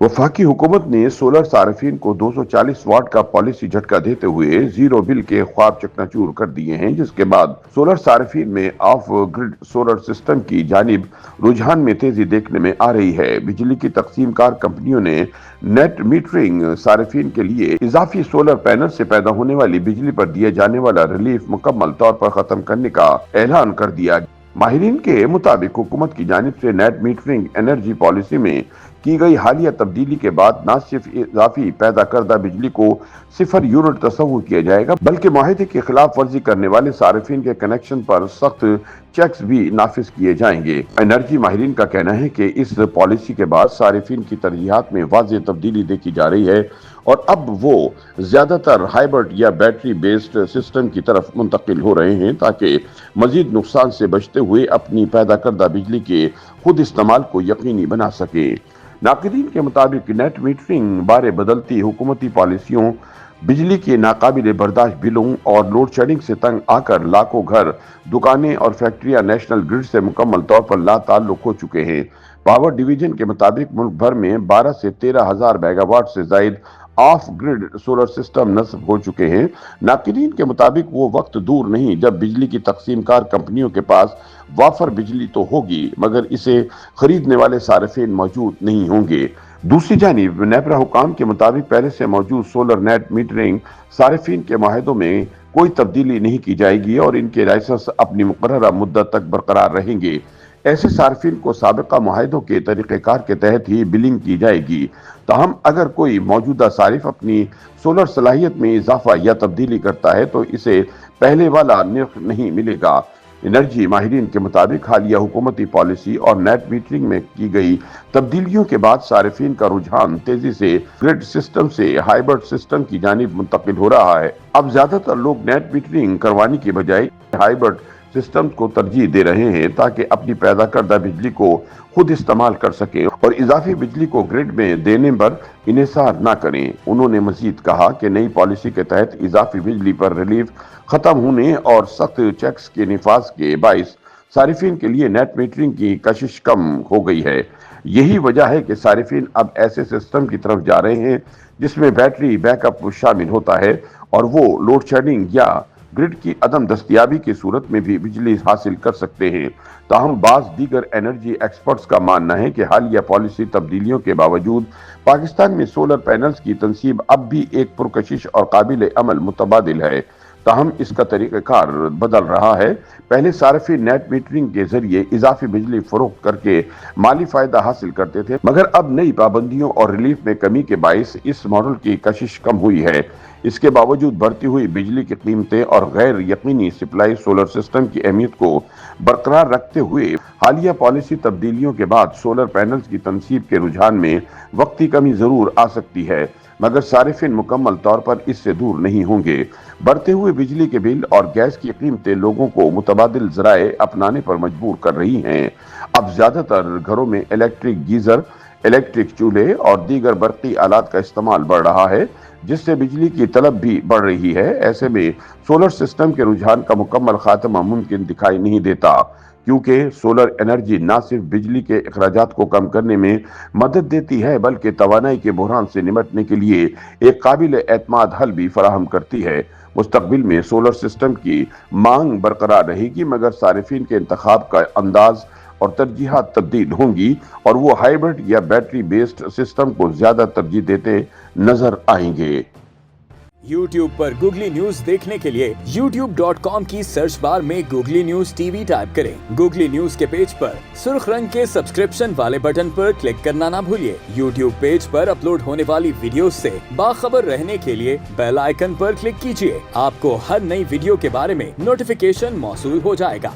वफाकी हुकूमत ने सोलर सार्फिन को 240 वाट का पॉलिसी झटका देते हुए जीरो बिल के ख्वाब चकनाचूर कर दिए हैं, जिसके बाद सोलर सार्फिन में ऑफ ग्रिड सोलर सिस्टम की जानिब रुझान में तेजी देखने में आ रही है। बिजली की तकसीमकार कंपनियों ने नेट मीटरिंग सार्फिन के लिए इजाफी सोलर पैनल से पैदा होने वाली बिजली पर दिए जाने वाला रिलीफ मुकम्मल तौर पर खत्म करने का ऐलान कर दिया। माहिरीन के मुताबिक हुकूमत की जानिब से नेट मीटरिंग एनर्जी पॉलिसी में की गई हालिया तब्दीली के बाद न सिर्फ इजाफी पैदा करदा बिजली को 0 यूनिट तस्वुर किया जाएगा, बल्कि मुआहदे की खिलाफ वर्जी करने वाले सार्फिन के कनेक्शन पर सख्त चेक्स भी नाफिज किए जाएंगे। एनर्जी माहिरीन का कहना है कि इस पॉलिसी के बाद सार्फिन की तरजीहात में वाज़ेह तब्दीली देखी जा रही है और अब वो ज्यादातर हाइब्रिड या बैटरी बेस्ड सिस्टम की तरफ मुंतकिल हो रहे हैं, ताकि मजीद नुकसान से बचते हुए अपनी पैदा करदा बिजली के खुद इस्तेमाल को यकीनी बना सके। नाक़दीन के मुताबिक नेट मीटरिंग बारे बदलती हुकूमती पॉलिसियों, बिजली के नाकाबिले बर्दाश्त बिलों और लोड शेडिंग से तंग आकर लाखों घर, दुकानें और फैक्ट्रियां नेशनल ग्रिड से मुकम्मल तौर पर लाताल्लुक हो चुके हैं। पावर डिवीजन के मुताबिक मुल्क भर में 12 से 13 हजार मेगावाट से जायद ऑफ ग्रिड सोलर सिस्टम नस्ब हो चुके हैं। नाक़दीन के मुताबिक वो वक्त दूर नहीं जब बिजली की तकसीमकार कंपनियों के पास वाफर बिजली तो होगी, मगर इसे खरीदने वाले सार्फिन मौजूद नहीं होंगे। दूसरी जानिब नेपरा हुकाम के मुताबिक पहले से मौजूद सोलर नेट मीटरिंग सार्फिन के माहिदों में कोई तब्दीली नहीं की जाएगी और इनके लाइसेंस अपनी मुकर्ररा मुद्दत तक बरकरार रहेंगे। ऐसे सार्फिन को साबिका मुआहिदों के तरीक़ेकार के तहत ही बिलिंग की जाएगी। ताहम अगर कोई मौजूदा सारिफ अपनी सोलर सलाहियत में इजाफा या तब्दीली करता है तो इसे पहले वाला निर्ख नहीं मिलेगा। एनर्जी माहिरीन के मुताबिक हालिया हुकूमती पॉलिसी और नेट मीटरिंग में की गई तब्दीलियों के बाद सार्फिन का रुझान तेजी से ग्रिड सिस्टम से हाइब्रिड सिस्टम की जानिब मुंतकिल हो रहा है। अब ज्यादातर लोग नेट मीटरिंग करवाने की बजाय हाइब्रिड सिस्टम को तरजीह दे रहे हैं, ताकि अपनी पैदा करदा बिजली को खुद इस्तेमाल कर सकें और इजाफी बिजली को ग्रिड में देने पर इन्हिसार न करें। उन्होंने मजीद कहा कि नई पॉलिसी के तहत इजाफी बिजली पर रिलीफ खत्म होने और सख्त चेक्स के निफाज के बाइस सारिफिन के लिए नेट मीटरिंग की कशिश कम हो गई है। यही वजह है कि सारिफिन अब ऐसे सिस्टम की तरफ जा रहे हैं जिसमें बैटरी बैकअप शामिल होता है और वो लोड शेडिंग या ग्रिड की अदम दस्तयाबी की सूरत में भी बिजली हासिल कर सकते हैं। ताहम बाज दीगर एनर्जी एक्सपर्ट्स का मानना है कि हालिया पॉलिसी तब्दीलियों के बावजूद पाकिस्तान में सोलर पैनल्स की तनसीब अब भी एक पुरकशिश और काबिल अमल मुतबादिल है। ताहम इसका तरीक़ाकार बदल रहा है। पहले सार्फिन नेट मीटरिंग के जरिए इजाफी बिजली फरोख्त करके माली फायदा हासिल करते थे, मगर अब नई पाबंदियों और रिलीफ में कमी के बाइस इस मॉडल की कशिश कम हुई है। इसके बावजूद बढ़ती हुई बिजली की कीमतें और गैर यकीनी सप्लाई सोलर सिस्टम की अहमियत को बरकरार रखते हुए हालिया पॉलिसी तब्दीलियों के बाद सोलर पैनल्स की तनसीब के रुझान में वक्ती कमी जरूर आ सकती है, मगर सारिफिन मुकम्मल तौर पर इससे दूर नहीं होंगे। बढ़ते हुए बिजली के बिल और गैस की कीमतें लोगों को मुतबादिल ज़राए अपनाने पर मजबूर कर रही हैं। अब ज्यादातर घरों में इलेक्ट्रिक गीजर, इलेक्ट्रिक चूल्हे और दीगर बरकी आलात का इस्तेमाल बढ़ रहा है, जिससे बिजली की तलब भी बढ़ रही है। ऐसे में सोलर सिस्टम के रुझान का मुकम्मल खात्मा मुमकिन दिखाई नहीं देता, क्योंकि सोलर एनर्जी न सिर्फ बिजली के अखराजात को कम करने में मदद देती है, बल्कि तवानाई के बहरान से निपटने के लिए एक काबिल एतमाद हल भी फराहम करती है। मुस्तकबिल में सोलर सिस्टम की मांग बरकरार रहेगी, मगर सारिफिन के इंतखाब का अंदाज और तरजीहात तब्दील होंगी और वो हाइब्रिड या बैटरी बेस्ड सिस्टम को ज्यादा तरजीह देते नजर आएंगे। YouTube पर गूगली न्यूज देखने के लिए youtube.com की सर्च बार में गूगली न्यूज टीवी टाइप करें। गूगली न्यूज के पेज पर सुर्ख रंग के सब्सक्रिप्शन वाले बटन पर क्लिक करना ना भूलिए। YouTube पेज पर अपलोड होने वाली वीडियो से बाखबर रहने के लिए बेल आइकन पर क्लिक कीजिए। आपको हर नई वीडियो के बारे में नोटिफिकेशन मौसूल हो जाएगा।